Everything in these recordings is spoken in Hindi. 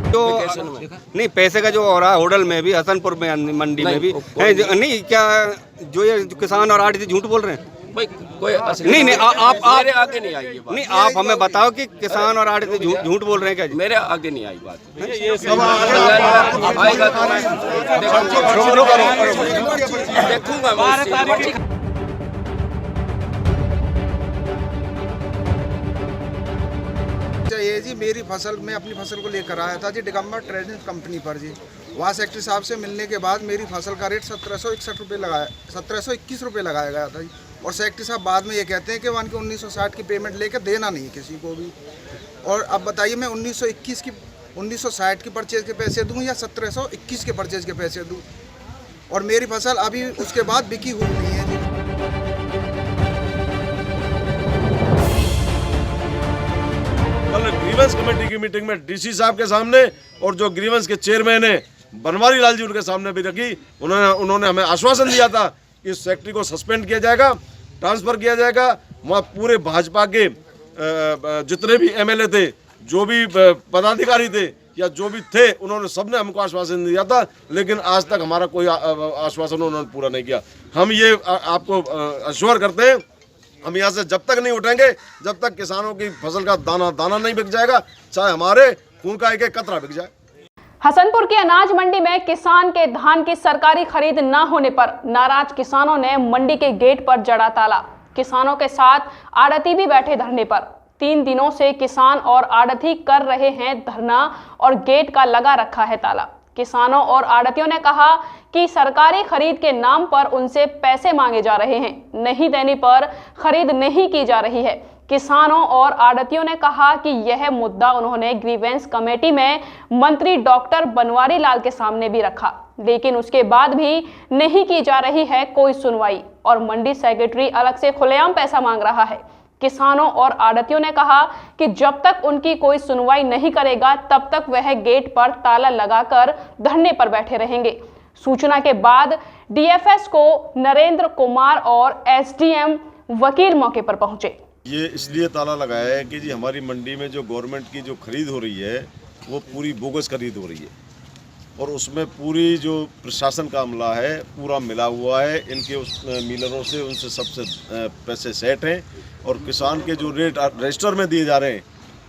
जो नहीं पैसे का जो हो रहा है होटल में भी, हसनपुर में, मंडी में भी है नहीं क्या, जो ये किसान और आड़ती झूठ बोल रहे हैं भाई कोई नहीं नहीं आप मेरे आगे नहीं आई ये बात। नहीं आप हमें बताओ कि किसान और आड़ती झूठ बोल रहे हैं क्या जी? मेरे आगे नहीं आई बात। ये आएगा तो मैं देखूंगा मैं। ये जी मेरी फसल, मैं अपनी फसल को लेकर आया था जी दिगंबर ट्रेडिंग कंपनी पर जी। वहाँ सेक्रेटरी साहब से मिलने के बाद मेरी फसल का रेट 1761 रुपये लगाया, 1721 रुपये लगाया गया था जी। और सेक्रेटरी साहब बाद में ये कहते हैं कि वन की 1960 की पेमेंट लेकर देना नहीं किसी को भी। और अब बताइए मैं 1960 की परचेज के पैसे दूँ या 1721 के परचेज के पैसे दूँ? और मेरी फसल अभी उसके बाद बिकी हुई नहीं है जी। कल ग्रीवेंस कमेटी की मीटिंग में डीसी साहब के सामने और जो ग्रीवेंस के चेयरमैन है बनवारी लाल जी उनके सामने भी रखी। उन्होंने हमें आश्वासन दिया था कि इस सेक्रेटरी को सस्पेंड किया जाएगा, ट्रांसफर किया जाएगा। वहाँ पूरे भाजपा के जितने भी एमएलए थे, जो भी पदाधिकारी थे या जो भी थे, उन्होंने सबने हमको आश्वासन दिया था, लेकिन आज तक हमारा कोई आश्वासन उन्होंने पूरा नहीं किया। हम ये आपको अश्योर करते हैं, हम यहाँ से जब तक नहीं उठेंगे जब तक किसानों की फसल का दाना दाना नहीं बिक जाएगा, चाहे हमारे खून का एक कतरा बिक जाए। हसनपुर की अनाज मंडी में किसान के धान की सरकारी खरीद न होने पर नाराज किसानों ने मंडी के गेट पर जड़ा ताला। किसानों के साथ आड़ती भी बैठे धरने पर। 3 दिनों से किसान और आड़ती कर रहे हैं धरना और गेट का लगा रखा है ताला। किसानों और आड़तियों ने कहा कि सरकारी खरीद के नाम पर उनसे पैसे मांगे जा रहे हैं, नहीं देने पर खरीद नहीं की जा रही है। किसानों और आड़तियों ने कहा कि यह मुद्दा उन्होंने ग्रीवेंस कमेटी में मंत्री डॉक्टर बनवारी लाल के सामने भी रखा, लेकिन उसके बाद भी नहीं की जा रही है कोई सुनवाई और मंडी सेक्रेटरी अलग से खुलेआम पैसा मांग रहा है। किसानों और आड़तियों ने कहा कि जब तक उनकी कोई सुनवाई नहीं करेगा तब तक वह गेट पर ताला लगाकर धरने पर बैठे रहेंगे। सूचना के बाद डीएफएस को नरेंद्र कुमार और एसडीएम वकील मौके पर पहुंचे। ये इसलिए ताला लगाया है कि जी हमारी मंडी में जो गवर्नमेंट की जो खरीद हो रही है वो पूरी बोगस खरीद हो रही है और उसमें पूरी जो प्रशासन का अमला है पूरा मिला हुआ है। इनके उस मिलरों से उनसे सबसे पैसे सेट हैं और किसान के जो रेट रजिस्टर में दिए जा रहे हैं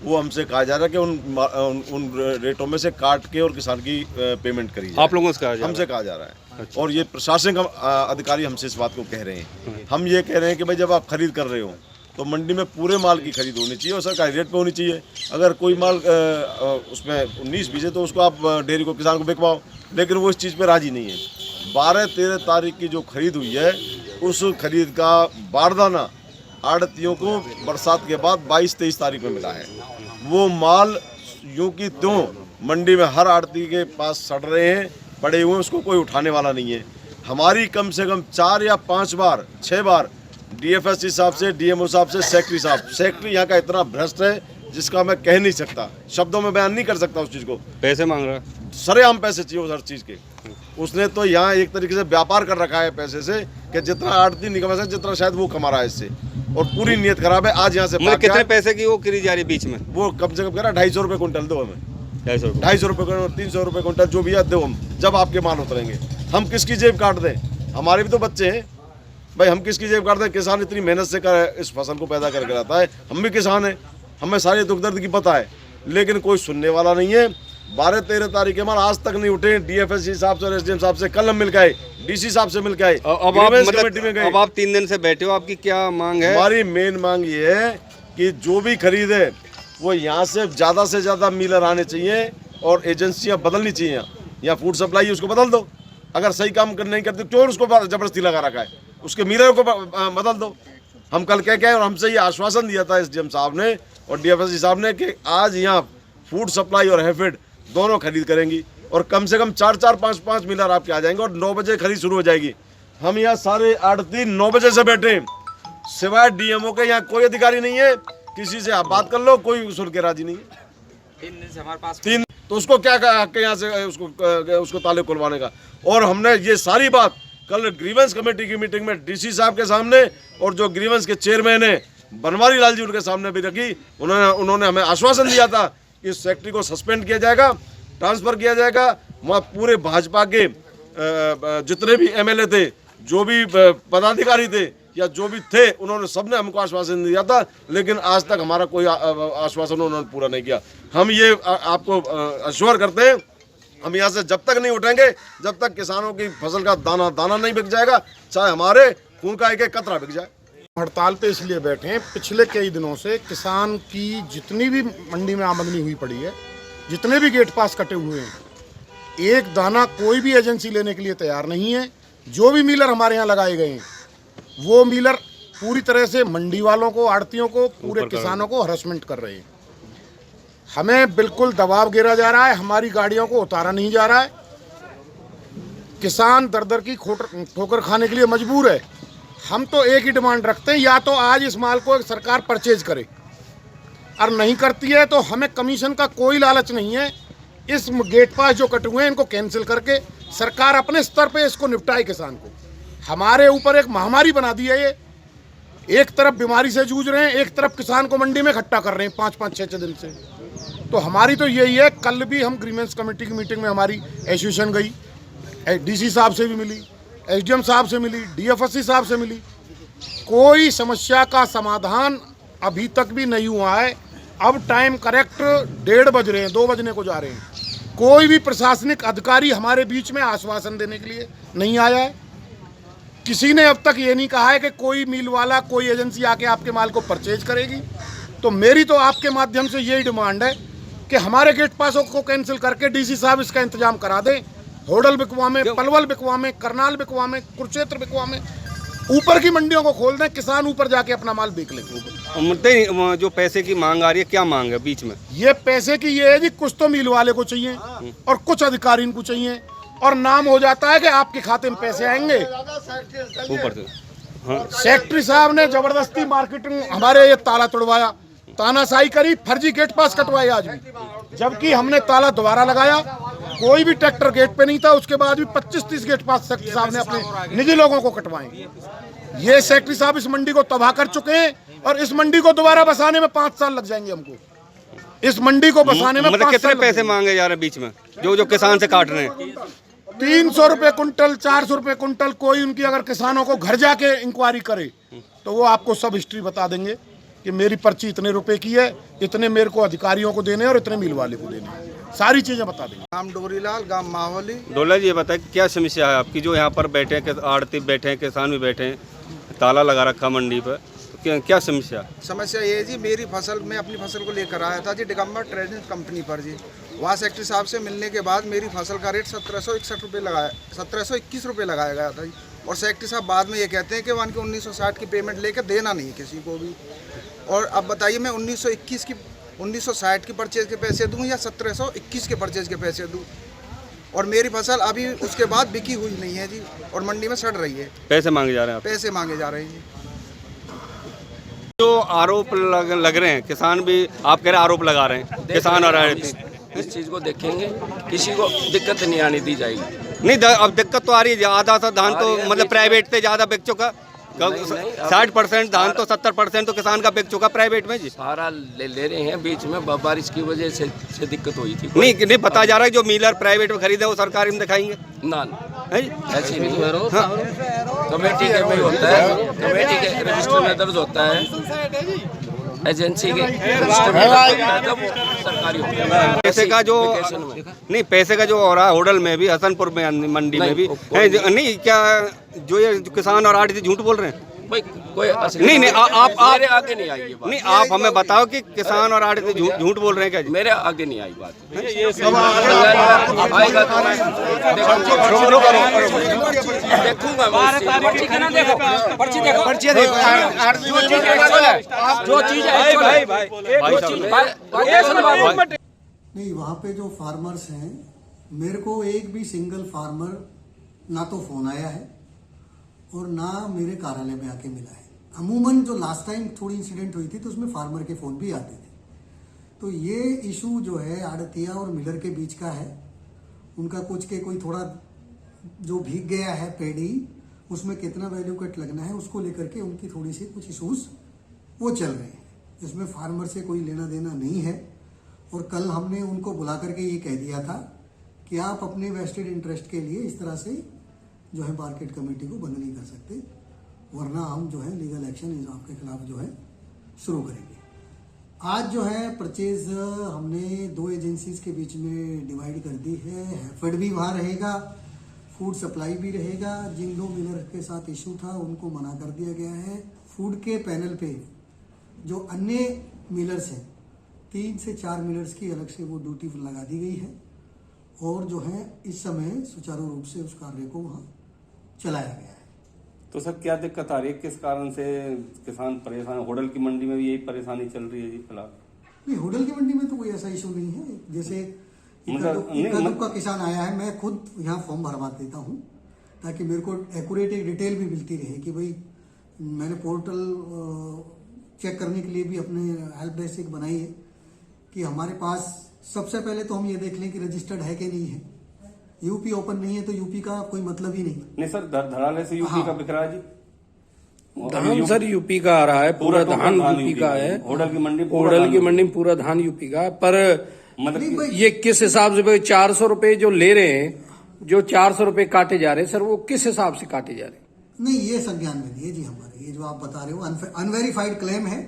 वो हमसे कहा जा रहा है कि उन रेटों में से काट के और किसान की पेमेंट करी जाए। आप लोगों से हमसे कहा जा रहा है। अच्छा। और ये प्रशासन का अधिकारी हमसे इस बात को कह रहे हैं। हम ये कह रहे हैं कि भाई जब आप खरीद कर रहे हो तो मंडी में पूरे माल की खरीद होनी चाहिए और सरकारी रेट पे होनी चाहिए। अगर कोई माल उसमें 19-20 है तो उसको आप डेयरी को किसान को बिकवाओ, लेकिन वो इस चीज़ पे राजी नहीं है। 12-13 तारीख की जो खरीद हुई है उस खरीद का बारदाना आड़तियों को बरसात के बाद 22-23 तारीख में मिला है। वो माल यूँ की त्यों मंडी में हर आड़ती के पास सड़ रहे हैं, पड़े हुए हैं, उसको कोई उठाने वाला नहीं है। हमारी कम से कम 4 या 5 बार 6 बार डीएफएस साहब से, डीएमओ साहब से, सेक्रेटरी यहाँ का इतना भ्रष्ट है जिसका मैं कह नहीं सकता, शब्दों में बयान नहीं कर सकता उस चीज़ को। पैसे मांग रहा है, सरेआम पैसे चाहिए उस हर चीज़ के। उसने तो यहाँ एक तरीके से व्यापार कर रखा है पैसे से कि जितना आड़ती नहीं कमा सकता जितना शायद वो कमा रहा है इससे, और पूरी नीयत खराब है। आज यहाँ से कितने पैसे की वो करी जा रही बीच में? वो कम से कम कह रहा 250 रुपये कुंटल दो हमें, 250 रुपये 300 रुपये कुंटल जो भी है दो हम, जब आपके माल उतरेंगे। हम किसकी जेब काट दें? हमारे भी तो बच्चे हैं भाई, हम किसकी जेब काट दें? किसान इतनी मेहनत से इस फसल को पैदा करके लाता है, हम भी किसान हैं, हमें सारे दुख दर्द की पता है, लेकिन कोई सुनने वाला नहीं है। 12-13 तारीख के माल आज तक नहीं उठे। डीएफएस साहब से और एसडीएम साहब से कल हम मिल गए, डीसी साहब से मिल गए, अब आप 3 दिन से बैठे हो, आपकी क्या मांग है? हमारी मेन मांग ये है कि जो भी खरीद है वो यहाँ से ज़्यादा मिलर आने चाहिए और एजेंसियाँ बदलनी चाहिए। यहाँ फूड सप्लाई उसको बदल दो, अगर सही काम नहीं करते क्यों उसको जबरदस्ती लगा रखा है, उसके मिलर को बदल दो। हम कल कह के और हमसे ये आश्वासन दिया था एसडीएम साहब ने और डीएफएस साहब ने कि आज यहाँ फूड सप्लाई और हैफेड दोनों खरीद करेंगी और कम से कम 4-4, 5-5 मिलर आपके आ जाएंगे और 9 बजे खरीद शुरू हो जाएगी। हम यहाँ सारे आड़ती 9 बजे से बैठे, सिवाय डीएमओ के यहाँ कोई अधिकारी नहीं है। किसी से आप बात कर लो, कोई सुन के राजी नहीं है। 3 दिन से हमारे पास 3 तो उसको क्या यहाँ से उसको ताले खुलवाने का। और हमने ये सारी बात कल ग्रीवेंस कमेटी की मीटिंग में डीसी साहब के सामने और जो ग्रीवेंस के चेयरमैन है बनवारी लाल जी उनके सामने भी रखी। उन्होंने हमें आश्वासन दिया था कि सेक्रेटरी को सस्पेंड किया जाएगा, ट्रांसफर किया जाएगा। वहाँ पूरे भाजपा के जितने भी एमएलए थे, जो भी पदाधिकारी थे या जो भी थे, उन्होंने सबने हमको आश्वासन दिया था, लेकिन आज तक हमारा कोई आश्वासन उन्होंने पूरा नहीं किया। हम ये आपको अश्योर करते हैं, हम यहाँ से जब तक नहीं उठेंगे, जब तक किसानों की फसल का दाना दाना नहीं बिक जाएगा, चाहे हमारे खून का एक एक कतरा बिक जाए। हड़ताल पे इसलिए बैठे हैं, पिछले कई दिनों से किसान की जितनी भी मंडी में आमदनी हुई पड़ी है, जितने भी गेट पास कटे हुए हैं, एक दाना कोई भी एजेंसी लेने के लिए तैयार नहीं है। जो भी मिलर हमारे यहाँ लगाए गए हैं, वो मिलर पूरी तरह से मंडी वालों को, आड़तियों को, पूरे किसानों को हरासमेंट कर रहे हैं। हमें बिल्कुल दबाव गिरा जा रहा है, हमारी गाड़ियों को उतारा नहीं जा रहा है। किसान दर दर की ठोकर खाने के लिए मजबूर है। हम तो एक ही डिमांड रखते हैं, या तो आज इस माल को सरकार परचेज करे, और नहीं करती है तो हमें कमीशन का कोई लालच नहीं है। इस गेट पास जो कटे हुए हैं, इनको कैंसिल करके सरकार अपने स्तर पे इसको निपटाए। किसान को हमारे ऊपर एक महामारी बना दी है ये। एक तरफ बीमारी से जूझ रहे हैं, एक तरफ किसान को मंडी में इकट्ठा कर रहे हैं 5-5, 6-6 दिन से। तो हमारी तो यही है। कल भी हम ग्रीवेंस कमेटी की मीटिंग में हमारी एसोसिएशन गई, डीसी साहब से भी मिली, एसडीएम साहब से मिली, डीएफएससी साहब से मिली। कोई समस्या का समाधान अभी तक भी नहीं हुआ है। अब टाइम करेक्ट 1:30 बज रहे हैं, 2 बजने को जा रहे हैं। कोई भी प्रशासनिक अधिकारी हमारे बीच में आश्वासन देने के लिए नहीं आया है। किसी ने अब तक ये नहीं कहा है कि कोई मिल वाला, कोई एजेंसी आके आपके माल को परचेज करेगी। तो मेरी तो आपके माध्यम से यही डिमांड है कि हमारे गेट पासों को कैंसिल करके डीसी साहब इसका इंतजाम करा दें। होडल बिकवा में, पलवल बिकवा में, करनाल बिकवा में, कुरुक्षेत्र बिकवा में, ऊपर की मंडियों को खोल दें, किसान ऊपर जाके अपना माल बेच लेंगे। जो पैसे की मांग आ रही है, क्या मांग है बीच में? ये पैसे की ये है जी, कुछ तो मिल वाले को चाहिए और कुछ अधिकारी इनको चाहिए, और नाम हो जाता है कि आपके खाते में पैसे आएंगे ऊपर से। हाँ। सेक्रेटरी साहब ने जबरदस्ती मार्केटिंग हमारे ये ताला तोड़वाया, तानाशाही करी, फर्जी गेट पास कटवाए आज भी, जबकि हमने ताला दोबारा लगाया। कोई भी ट्रैक्टर गेट पे नहीं था। उसके बाद भी 25-30 गेट पास सेक्रेटरी साहब ने अपने निजी लोगों को कटवाए। ये सेक्रेटरी साहब इस मंडी को तबाह कर चुके हैं, और इस मंडी को दोबारा बसाने में 5 साल लग जाएंगे हमको। इस मंडी को बसाने में मतलब कितने पैसे मांगे जा रहे हैं बीच में, जो किसान से काट रहे हैं? 300 रुपए कुंटल, 400 रुपए कुंटल। कोई उनकी अगर किसानों को घर जाके इंक्वायरी करे तो वो आपको सब हिस्ट्री बता देंगे कि मेरी पर्ची इतने रुपए की है, इतने मेरे को अधिकारियों को देने और इतने मिल वाले को देने, सारी चीजें बता देंगे। नाम डोरीलाल, गांव माहौली। डोला जी, ये बताए क्या समस्या है आपकी? जो यहाँ पर बैठे हैं, आड़ती बैठे हैं, किसान भी बैठे हैं, ताला लगा रखा मंडी पर, तो क्या समस्या? समस्या ये है जी, मेरी फसल, मैं अपनी फसल को लेकर आया था जी दिगंबर ट्रेडिंग कंपनी पर जी। वहाँ सेक्रेटरी साहब से मिलने के बाद मेरी फसल का रेट 1761 रुपये लगाया, 1721 रुपये लगाया गया था जी। और सेक्रेटरी साहब बाद में ये कहते हैं कि वहाँ की 1960 की पेमेंट लेकर देना नहीं किसी को भी। और अब बताइए, मैं 1960 की परचेज के पैसे दूं या 1721 के परचेज के पैसे दूं? और मेरी फसल अभी उसके बाद बिकी हुई नहीं है जी, और मंडी में सड़ रही है। पैसे मांगे जा रहे हैं? पैसे मांगे जा रहे हैं। जो आरोप लग रहे हैं, किसान भी आप कह रहे हैं आरोप लगा रहे हैं, किसान और इस चीज़ को देखेंगे, किसी को दिक्कत नहीं आने दी जाएगी। नहीं, अब दिक्कत तो आ रही है। आधा सा धान तो मतलब प्राइवेट से ज़्यादा बिक चुका। 60% धान तो 70% तो किसान का बिक चुका प्राइवेट में जी। सारा ले रहे हैं। बीच में बारिश की वजह से दिक्कत हुई थी। नहीं बताया जा रहा है जो मिलर प्राइवेट में खरीदे वो सरकारी में दिखाएंगे ना, ऐसी नहीं। कमेटी के में होता है, कमेटी के रजिस्टर में दर्ज होता है, एजेंसी के रजिस्टर में जब सरकारी पैसे का जो नहीं, पैसे का जो हो रहा है होडल में भी, हसनपुर में मंडी में भी है नहीं। क्या जो ये किसान और आड़ती झूठ बोल रहे हैं? भाई कोई नहीं आप मेरे आगे नहीं आई ये बात। नहीं, आप हमें बताओ कि किसान और आड़ती झूठ बोल रहे हैं क्या? मेरे आगे नहीं आई बात। आएगा नहीं, वहाँ पे जो फार्मर्स हैं, मेरे को एक भी सिंगल फार्मर ना तो फोन आया है और ना मेरे कार्यालय में आके मिला है। अमूमन जो लास्ट टाइम थोड़ी इंसिडेंट हुई थी तो उसमें फार्मर के फोन भी आते थे। तो ये इशू जो है आड़तिया और मिलर के बीच का है। उनका कुछ के कोई थोड़ा जो भीग गया है पेड़ी, उसमें कितना वैल्यू कट लगना है उसको लेकर के उनकी थोड़ी सी कुछ इशूज वो चल रहे हैं। इसमें फार्मर से कोई लेना देना नहीं है। और कल हमने उनको बुला करके ये कह दिया था कि आप अपने वेस्टेड इंटरेस्ट के लिए इस तरह से जो है मार्केट कमेटी को बंद नहीं कर सकते, वरना हम जो है लीगल एक्शन आपके खिलाफ जो है शुरू करेंगे। आज जो है परचेज हमने 2 एजेंसीज के बीच में डिवाइड कर दी है। हैफेड भी वहाँ रहेगा, फूड सप्लाई भी रहेगा। जिन 2 मिलर के साथ इशू था उनको मना कर दिया गया है। फूड के पैनल पे जो अन्य मिलर्स हैं 3 से 4 मिलर्स की अलग से वो ड्यूटी लगा दी गई है और जो है इस समय सुचारू रूप से उस कार्य को वहाँ चलाया गया है। तो सर क्या दिक्कत आ रही है, किस कारण से किसान परेशान? होडल की मंडी में भी यही परेशानी चल रही है जी फिलहाल? नहीं, होडल की मंडी में तो कोई ऐसा इशू नहीं है। जैसे इक्का दुक्का किसान आया है, मैं खुद यहाँ फॉर्म भरवा देता हूँ ताकि मेरे को एक्यूरेट एक डिटेल भी मिलती रहे कि भाई मैंने पोर्टल चेक करने के लिए भी अपने हेल्प डेस्क एक बनाई है कि हमारे पास सबसे पहले तो हम ये देख लें कि रजिस्टर्ड है कि नहीं है। यूपी ओपन नहीं है तो यूपी का कोई मतलब ही नहीं सर धड़ाले से यूपी का बिक रहा है जी। धान सर यूपी का आ रहा है, पूरा धान यूपी का है। होडल की मंडी में पूरा धान यूपी का। पर मतलब ये किस हिसाब से 400 रुपए जो ले रहे हैं, जो 400 रुपए काटे जा रहे हैं सर, वो किस हिसाब से काटे जा रहे हैं? नहीं, ये संज्ञान में नहीं है जी हमारे। ये जो आप बता रहे हो अनवेरीफाइड क्लेम है।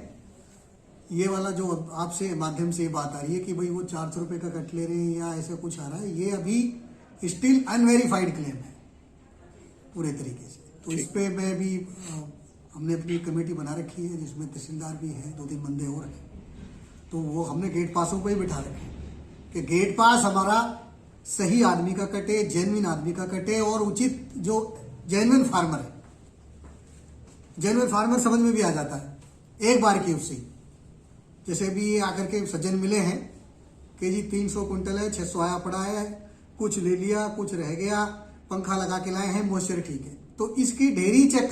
ये वाला जो आपसे माध्यम से बात आ रही है कि भाई वो 400 रुपए का कट ले रहे हैं या ऐसा कुछ आ रहा है, ये अभी स्टिल अनवेरीफाइड क्लेम है पूरे तरीके से। तो इस पे मैं भी हमने अपनी कमेटी बना रखी है जिसमें तहसीलदार भी है, 2-3 बंदे और हैं। तो वो हमने गेट पासों को ही बिठा रखे हैं कि गेट पास हमारा सही आदमी का कटे, जेन्युइन आदमी का कटे और उचित जो जेन्युइन फार्मर है, जेन्युइन फार्मर समझ में भी आ जाता है एक बार की उससे। जैसे भी आकर के सज्जन मिले हैं कि जी 300 कुंटल है, 600 आया पड़ा है, कुछ ले लिया, कुछ रह गया, पंखा लगा के लाए हैं, मॉइस्चर ठीक है, तो इसकी ढेरी चेक